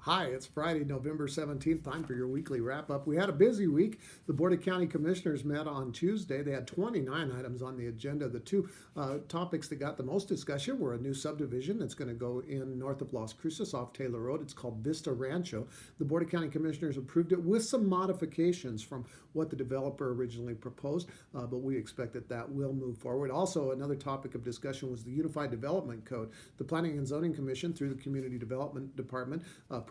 Hi, it's Friday, November 17th. Time for your weekly wrap up. We had a busy week. The Board of County Commissioners met on Tuesday. They had 29 items on the agenda. The two topics that got the most discussion were a new subdivision that's going to go in north of Las Cruces off Taylor Road. It's called Vista Rancho. The Board of County Commissioners approved it with some modifications from what the developer originally proposed, but we expect that that will move forward. Also, another topic of discussion was the Unified Development Code. The Planning and Zoning Commission, through the Community Development Department,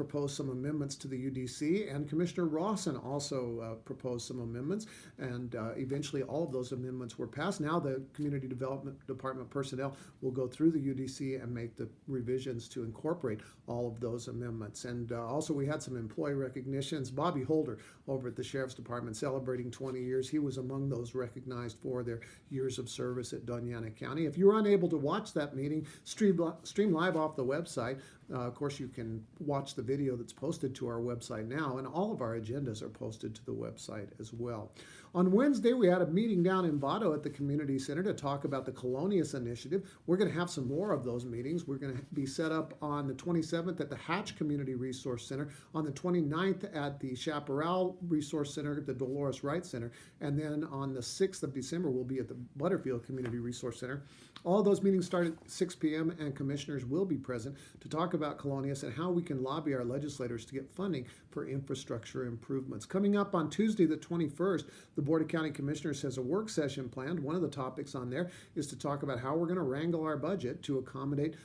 proposed some amendments to the UDC, and Commissioner Rawson also proposed some amendments, and eventually all of those amendments were passed. Now the Community Development Department personnel will go through the UDC and make the revisions to incorporate all of those amendments. And also we had some employee recognitions. Bobby Holder over at the Sheriff's Department celebrating 20 years. He was among those recognized for their years of service at Doñana County. If you were unable to watch that meeting, stream live off the website. Of course, you can watch the video that's posted to our website now, and all of our agendas are posted to the website as well. On Wednesday, we had a meeting down in Vado at the Community Center to talk about the Colonius Initiative. We're going to have some more of those meetings. We're going to be set up on the 27th at the Hatch Community Resource Center, on the 29th at the Chaparral Resource Center, the Dolores Wright Center, and then on the 6th of December, we'll be at the Butterfield Community Resource Center. All those meetings start at 6 p.m., and commissioners will be present to talk about Colonius and how we can lobby our legislators to get funding for infrastructure improvements. Coming up on Tuesday, the 21st, the Board of County Commissioners has a work session planned. One of the topics on there is to talk about how we're going to wrangle our budget to accommodate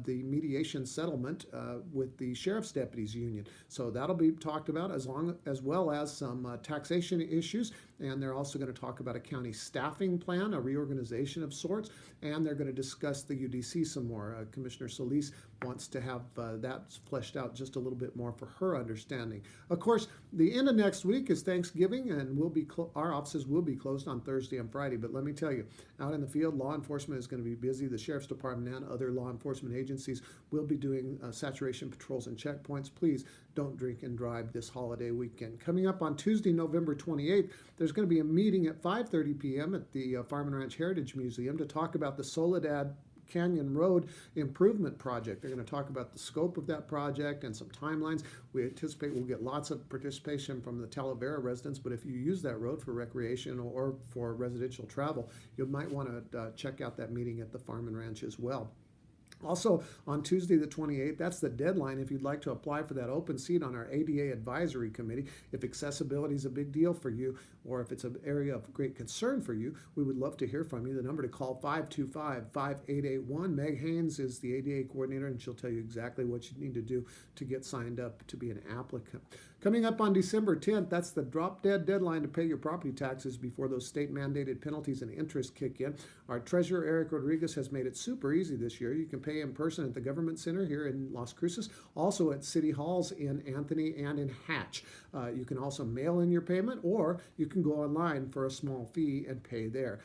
the mediation settlement with the Sheriff's Deputies Union. So that'll be talked about as well as some taxation issues. And they're also going to talk about a county staffing plan, a reorganization of sorts, and they're going to discuss the UDC some more. Commissioner Solis wants to have that fleshed out just a little bit more for her understanding. Of course, the end of next week is Thanksgiving, and our offices will be closed on Thursday and Friday. But let me tell you, out in the field, law enforcement is going to be busy. The Sheriff's Department and other law enforcement agencies will be doing saturation patrols and checkpoints. Please don't drink and drive this holiday weekend. Coming up on Tuesday, November 28th, there's going to be a meeting at 5:30 p.m. at the Farm and Ranch Heritage Museum to talk about the Soledad Canyon Road Improvement Project. They're going to talk about the scope of that project and some timelines. We anticipate we'll get lots of participation from the Talavera residents, but if you use that road for recreation or for residential travel, you might want to check out that meeting at the Farm and Ranch as well. Also, on Tuesday the 28th, that's the deadline if you'd like to apply for that open seat on our ADA Advisory Committee. If accessibility is a big deal for you, or if it's an area of great concern for you, we would love to hear from you. The number to call, 525-5881. Meg Haynes is the ADA coordinator, and she'll tell you exactly what you need to do to get signed up to be an applicant. Coming up on December 10th, that's the drop-dead deadline to pay your property taxes before those state-mandated penalties and interest kick in. Our treasurer, Eric Rodriguez, has made it super easy this year. You can pay in person at the Government Center here in Las Cruces, also at City Halls in Anthony and in Hatch. You can also mail in your payment, or you can go online for a small fee and pay there.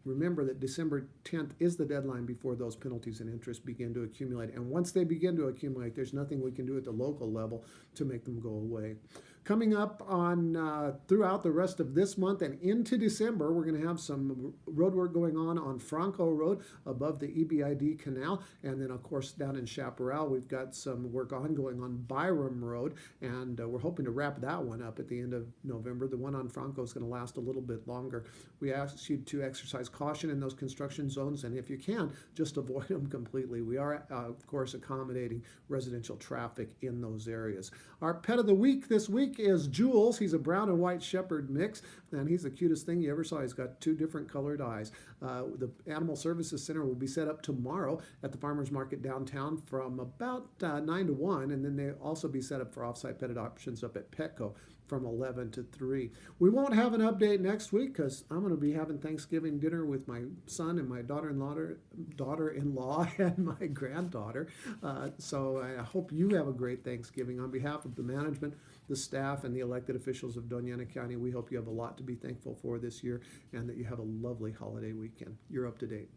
Remember that December 10th is the deadline before those penalties and interest begin to accumulate. And once they begin to accumulate, there's nothing we can do at the local level to make them go away. Coming up on throughout the rest of this month and into December, we're going to have some road work going on Franco Road above the EBID Canal. And then, of course, down in Chaparral, we've got some work ongoing on Byram Road. And we're hoping to wrap that one up at the end of November. The one on Franco is going to last a little bit longer. We ask you to exercise caution in those construction zones. And if you can, just avoid them completely. We are, of course, accommodating residential traffic in those areas. Our pet of the week this week is Jules. He's a brown and white shepherd mix, and he's the cutest thing you ever saw. He's got two different colored eyes. The Animal Services Center will be set up tomorrow at the Farmers Market downtown from about 9 to 1, and then they'll also be set up for off-site pet adoptions up at Petco from 11 to 3. We won't have an update next week because I'm going to be having Thanksgiving dinner with my son and my daughter-in-law and my granddaughter. So I hope you have a great Thanksgiving. On behalf of the management, the staff, and the elected officials of Doñana County, we hope you have a lot to be thankful for this year and that you have a lovely holiday weekend. You're up to date.